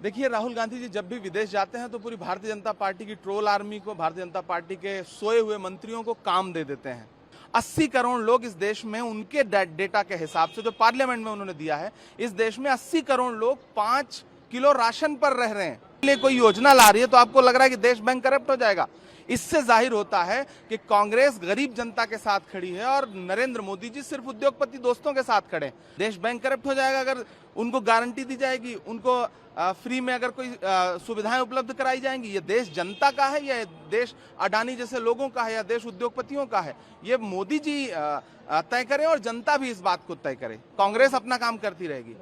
देखिए, राहुल गांधी जी जब भी विदेश जाते हैं तो पूरी भारतीय जनता पार्टी की ट्रोल आर्मी को, भारतीय जनता पार्टी के सोए हुए मंत्रियों को काम दे देते हैं। 80 करोड़ लोग इस देश में, उनके डेटा के हिसाब से जो पार्लियामेंट में उन्होंने दिया है, इस देश में 80 करोड़ लोग 5 किलो राशन पर रह रहे हैं। लिए कोई योजना ला रही है तो आपको लग रहा है कि देश बैंक करप्ट हो जाएगा। इससे जाहिर होता है कि कांग्रेस गरीब जनता के साथ खड़ी है और नरेंद्र मोदी जी सिर्फ उद्योगपति दोस्तों के साथ खड़े हैं। देश बैंक करप्ट हो जाएगा अगर उनको गारंटी दी जाएगी, उनको फ्री में अगर कोई सुविधाएं उपलब्ध कराई जाएंगी। ये देश जनता का है या देश अडानी जैसे लोगों का है या देश उद्योगपतियों का है, ये मोदी जी तय करें और जनता भी इस बात को तय करे। कांग्रेस अपना काम करती रहेगी।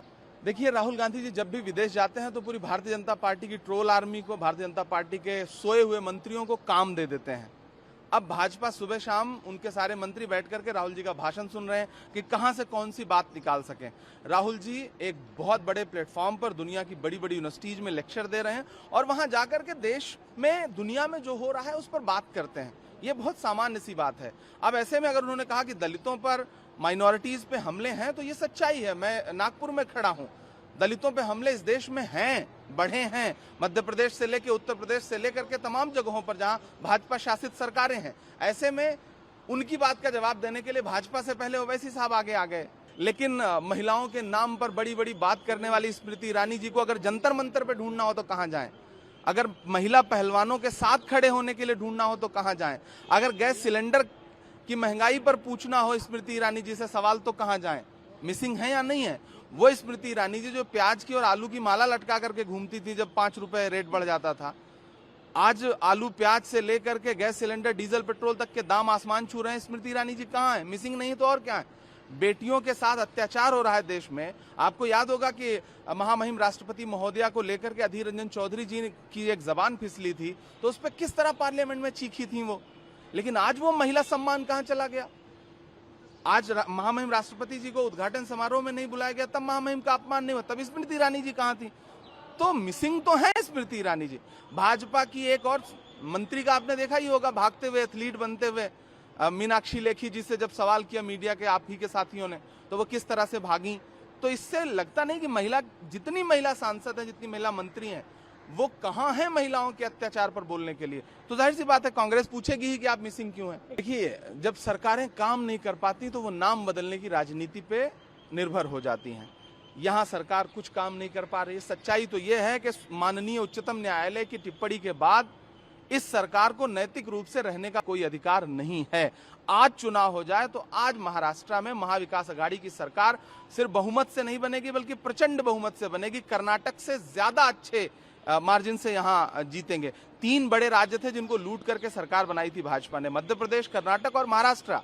देखिए, राहुल गांधी जी जब भी विदेश जाते हैं तो पूरी भारतीय जनता पार्टी की ट्रोल आर्मी को, भारतीय जनता पार्टी के सोए हुए मंत्रियों को काम दे देते हैं। अब भाजपा सुबह शाम उनके सारे मंत्री बैठ करके राहुल जी का भाषण सुन रहे हैं कि कहां से कौन सी बात निकाल सकें। राहुल जी एक बहुत बड़े प्लेटफॉर्म पर दुनिया की बड़ी बड़ी यूनिवर्सिटीज में लेक्चर दे रहे हैं और वहां जाकर के देश में, दुनिया में जो हो रहा है उस पर बात करते हैं। ये बहुत सामान्य सी बात है। अब ऐसे में अगर उन्होंने कहा कि दलितों पर, माइनॉरिटीज पे हमले हैं, तो ये सच्चाई है। मैं नागपुर में खड़ा हूं, दलितों पे हमले इस देश में हैं, बढ़े हैं। मध्य प्रदेश से लेकर, उत्तर प्रदेश से लेकर के तमाम जगहों पर जहां भाजपा शासित सरकारें हैं, ऐसे में उनकी बात का जवाब देने के लिए भाजपा से पहले ओवैसी साहब आगे आ गए। लेकिन महिलाओं के नाम पर बड़ी बड़ी बात करने वाली स्मृति ईरानी जी को अगर जंतर मंतर पे ढूंढना हो तो कहां जाएं? अगर महिला पहलवानों के साथ खड़े होने के लिए ढूंढना हो तो कहां जाएं? अगर गैस सिलेंडर की महंगाई पर पूछना हो स्मृति ईरानी जी से सवाल तो कहां जाएं? मिसिंग है या नहीं है? वो स्मृति ईरानी जी जो प्याज की और आलू की माला लटका करके घूमती थी जब 5 रुपए रेट बढ़ जाता था, आज आलू प्याज से लेकर के गैस सिलेंडर, डीजल, पेट्रोल तक के दाम आसमान छू रहे हैं। स्मृति ईरानी जी कहाँ है? मिसिंग नहीं तो और क्या है? बेटियों के साथ अत्याचार हो रहा है देश में। आपको याद होगा कि महामहिम राष्ट्रपति महोदया को लेकर के अधीर रंजन चौधरी जी की एक जबान फिसली थी, तो उस पर किस तरह पार्लियामेंट में चीखी थी वो। लेकिन आज वो महिला सम्मान कहाँ चला गया? आज महामहिम राष्ट्रपति जी को उद्घाटन समारोह में नहीं बुलाया गया, तब महामहिम का अपमान नहीं हुआ, तब स्मृति ईरानी जी कहाँ थी? तो मिसिंग तो है स्मृति ईरानी जी। भाजपा की एक और मंत्री का आपने देखा ही होगा भागते हुए, एथलीट बनते हुए, मीनाक्षी लेखी जी से जब सवाल किया मीडिया के, आप ही के साथियों ने, तो वो किस तरह से भागी। तो इससे लगता नहीं कि महिला, जितनी महिला सांसद है, जितनी महिला मंत्री हैं, वो कहां है महिलाओं के अत्याचार पर बोलने के लिए। तो जाहिर सी बात है कांग्रेस पूछेगी ही कि आप मिसिंग क्यों हैं। देखिए, जब सरकारें काम नहीं कर पाती तो वो नाम बदलने की राजनीति पे निर्भर हो जाती हैं। यहां सरकार कुछ काम नहीं कर पा रही है। सच्चाई तो ये है कि माननीय उच्चतम न्यायालय की टिप्पणी के बाद इस सरकार को नैतिक रूप से रहने का कोई अधिकार नहीं है। आज चुनाव हो जाए तो आज महाराष्ट्र में महाविकास आघाड़ी की सरकार सिर्फ बहुमत से नहीं बनेगी बल्कि प्रचंड बहुमत से बनेगी। कर्नाटक से ज्यादा अच्छे मार्जिन से यहां जीतेंगे। 3 बड़े राज्य थे जिनको लूट करके सरकार बनाई थी भाजपा ने, मध्य प्रदेश, कर्नाटक और महाराष्ट्र।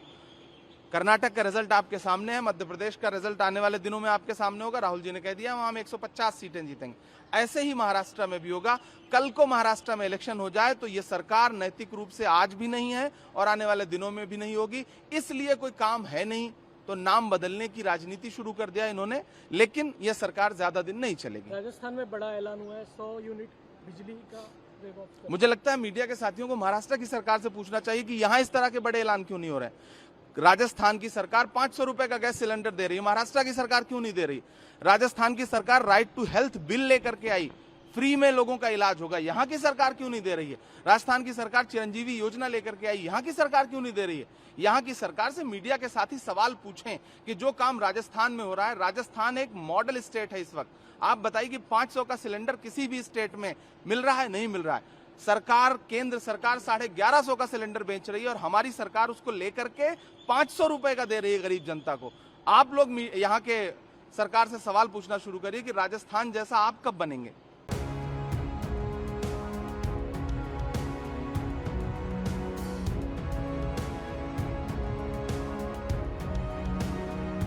कर्नाटक का रिजल्ट आपके सामने है, मध्य प्रदेश का रिजल्ट आने वाले दिनों में आपके सामने होगा। राहुल जी ने कह दिया वहां हम 150 सीटें जीतेंगे। ऐसे ही महाराष्ट्र में भी होगा। कल को महाराष्ट्र में इलेक्शन हो जाए तो ये सरकार नैतिक रूप से आज भी नहीं है और आने वाले दिनों में भी नहीं होगी। इसलिए कोई काम है नहीं तो नाम बदलने की राजनीति शुरू कर दिया इन्होंने, लेकिन यह सरकार ज्यादा दिन नहीं चलेगी। राजस्थान में बड़ा ऐलान हुआ है, 100 यूनिट बिजली का। मुझे लगता है मीडिया के साथियों को महाराष्ट्र की सरकार से पूछना चाहिए कि यहां इस तरह के बड़े ऐलान क्यों नहीं हो रहे हैं। राजस्थान की सरकार 500 रुपए का गैस सिलेंडर दे रही है, महाराष्ट्र की सरकार क्यों नहीं दे रही? राजस्थान की सरकार राइट टू हेल्थ बिल लेकर के आई, फ्री में लोगों का इलाज होगा, यहां की सरकार क्यों नहीं दे रही है? राजस्थान की सरकार चिरंजीवी योजना लेकर के आई, यहां की सरकार क्यों नहीं दे रही है? यहां की सरकार से मीडिया के साथ ही सवाल पूछें कि जो काम राजस्थान में हो रहा है, राजस्थान एक मॉडल स्टेट है इस वक्त। आप बताइए कि 500 का सिलेंडर किसी भी स्टेट में मिल रहा है? नहीं मिल रहा है। सरकार, केंद्र सरकार 1150 का सिलेंडर बेच रही है और हमारी सरकार उसको लेकर के 500 रुपए का दे रही है गरीब जनता को। आप लोग यहाँ के सरकार से सवाल पूछना शुरू करिए कि राजस्थान जैसा आप कब बनेंगे।